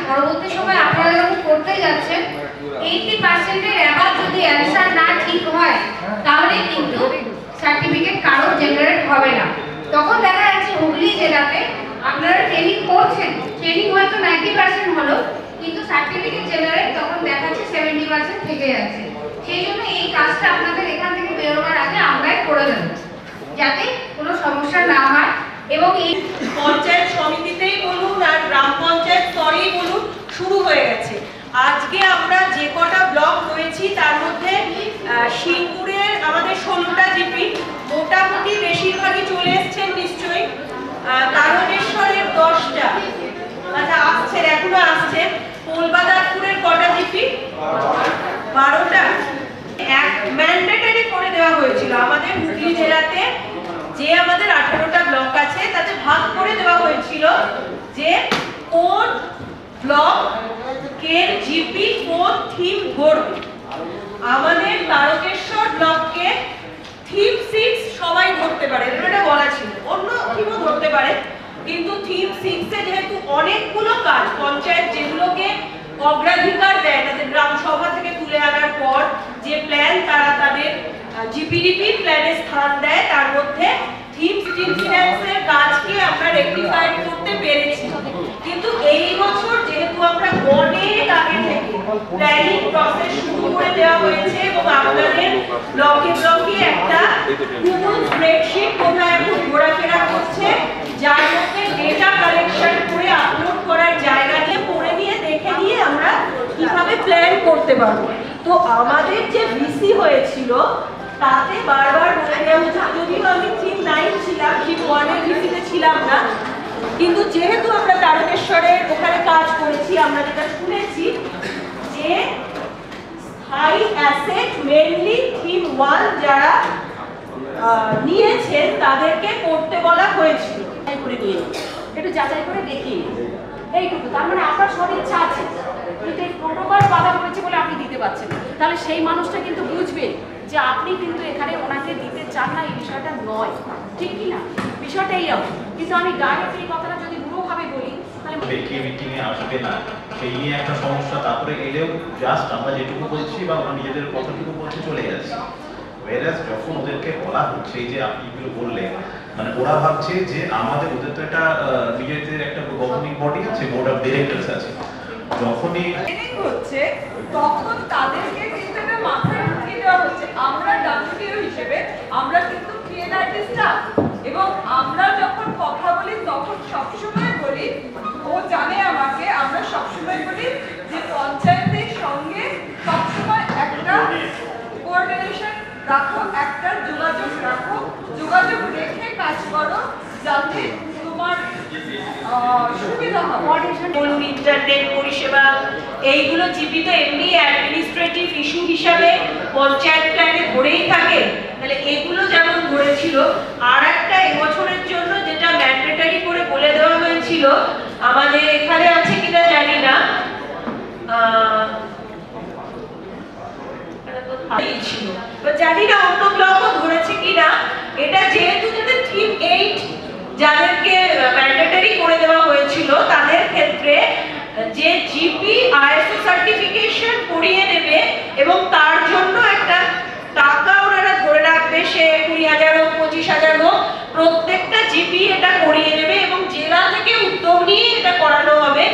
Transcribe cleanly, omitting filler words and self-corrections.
পরবর্তী সময় আপনারা যখন করতে যাচ্ছেন 80% এর অ্যাবাভ যদি অ্যানসার না ঠিক হয় তাহলে কিন্তু সার্টিফিকেট কারো জেনারেট হবে না। তখন দেখা যাচ্ছে হুগলি জেলাতে আপনারা ট্রেনিং করছেন, ট্রেনিং হয়তো 90% হলো কিন্তু সার্টিফিকেট জেনারেট তখন দেখা যাচ্ছে 70% থেকে যাচ্ছে। সেই জন্য এই কাজটা আপনাদের এখান থেকে বেরোবার আগে আমরাই করে দেব যাতে কোনো সমস্যা না হয়। এবং এই পঞ্চায়েত সমিতিতেই বলুন আর গ্রাম পঞ্চায়েত স্তরেই বলুন শুরু হয়ে গেছে। আজকে আমরা যে কটা ব্লক রয়েছি তার মধ্যে সিঙ্গুরের আমাদের 16টা জিপি মোটামুটি বেশিরভাগই চলে এসছেন নিশ্চয়ই। তারকেশ্বরের 10টা, আচ্ছা আসছেন, এখনো আসছেন। কলবাদারপুরের কটা জিপি? 12টা। এক ম্যান্ডেটরি করে দেওয়া হয়েছিল আমাদের হুগলি জেলাতে, যে আমাদের 18টা ব্লক আছে তাতে ভাগ করে দেওয়া হয়েছিল যে কোন ব্লক কে জিপি কোন থিম ধরবে। আমাদের তারকেশ্বর ব্লককে থিম 6 সবাই ধরতে পারে, এটা বলা ছিল, অন্য থিমও ধরতে পারে, কিন্তু থিম 6 এ যেহেতু অনেকগুলো কাজ পঞ্চায়েত যেগুলোকে অগ্রাধিকার দেয় তাদের গ্রাম সভা থেকে তুলে আনার পর যে প্ল্যান তারা তাদের জিপিডিপি প্ল্যানে স্থান দেয়, তার মধ্যে থিম ফিন্যান্সের কাজকে আমরা রেকটিফাই করতে পেরেছি। কিন্তু এই বছর যেহেতু আমরা অনেক আগে থেকে প্ল্যানিং প্রসেস শুরু করে দেওয়া হয়েছে এবং আপনাদের ব্লকে ব্লকে একটা গুগল স্প্রেডশিট কোথায় এখন ঘোরাফেরা করছে, যার মধ্যে ডেটা কালেকশন করে আপলোড করার জায়গা নিয়ে পড়ে নিয়ে দেখে নিয়ে আমরা কিভাবে প্ল্যান করতে পারবো। তো আমাদের যে ভিসি হয়েছিল তাতে বারবার বলে দেওয়া হচ্ছে, যদিও আমি থিম 9 ছিলাম, থিম 1 এর ভিসিতে ছিলাম না, কিন্তু যেহেতু আমরা তারকেশ্বরের ওখানে কাজ করেছি আমরা যেটা শুনেছি যে স্থায়ী অ্যাসেট মেইনলি থিম 1 যারা নিয়েছেন তাদেরকে করতে বলা হয়েছিল। একটু যাচাই করে দেখি এইটুকু, তার মানে আপনার সব ইচ্ছা আছে কিন্তু প্রোটোকল বাধা পড়েছে বলে আপনি দিতে পারছেন, তাহলে সেই মানুষটা কিন্তু বুঝবে যে আপনি কিন্তু এখানে ওনাকে দিতে চান না, এই বিষয়টা নয়, ঠিক কি না? বিষয়টা এইরকম। কিন্তু আমি ডাইরেক্ট এই কথাটা যদি পুরোভাবে বলি তাহলে দেখিয়ে মিটিংয়ে আসবে না, সেই নিয়ে একটা সমস্যা। তারপরে এলেও জাস্ট আমরা যেটুকু বলছি বা ওরা নিজেদের কতটুকু বলছে চলে যাচ্ছে। ওয়েরাস যখন ওদেরকে বলা হচ্ছে যে আপনি এগুলো বললেন, মানে ওরা ভাবছে যে আমাদের ওদের তো একটা নিজেদের একটা গভর্নিং বডি আছে, বোর্ড অফ ডিরেক্টরস আছে, যখনই হচ্ছে তখন তাদেরকে কিন্তু এটা মাথায় ঢুকিয়ে দেওয়া হচ্ছে আমরা ডাব্লিউটিও হিসেবে আমরা কিন্তু পিএনআরটি স্টাফ, এবং আমরা যখন কথা বলি তখন সবসময় বলি, ও জানে আমাকে, আমরা সবসময় বলি যে পঞ্চায়েতের সঙ্গে সবসময় একটা কোঅর্ডিনেশন রাখো, একটা যোগাযোগ রাখো, যোগাযোগ রেখে কাজ করো যাতে তোমার সুবিধা হয়। বলুন ইন্টারনেট পরিষেবা এইগুলো জিপি তো এমনি অ্যাডমিনিস্ট্রেটিভ ইস্যু হিসাবে পঞ্চায়েত প্ল্যানে ধরেই থাকে, তাহলে এগুলো যেমন ধরেছিল। আর একটা এবছরের জন্য যেটা ম্যান্ডেটরি করে বলে দেওয়া হয়েছিল, আমাদের এখানে আছে কিনা জানি না, জানি না অন্য ব্লকও ধরেছে কিনা, এটা যেহেতু যাদের থিম 8 যাদেরকে ম্যান্ডেটরি করে দেওয়া হয়েছিল তাদের ক্ষেত্রে যে জিপি আইএসও সার্টিফিকেশন করিয়ে নেবে এবং তার জন্য একটা টাকা ওনারা ধরে রাখবে, সে 20,000 হোক 25,000 হোক, প্রত্যেকটা জিপি এটা করিয়ে নেবে এবং জেলা থেকে উদ্যোগ নিয়ে এটা করানো হবে।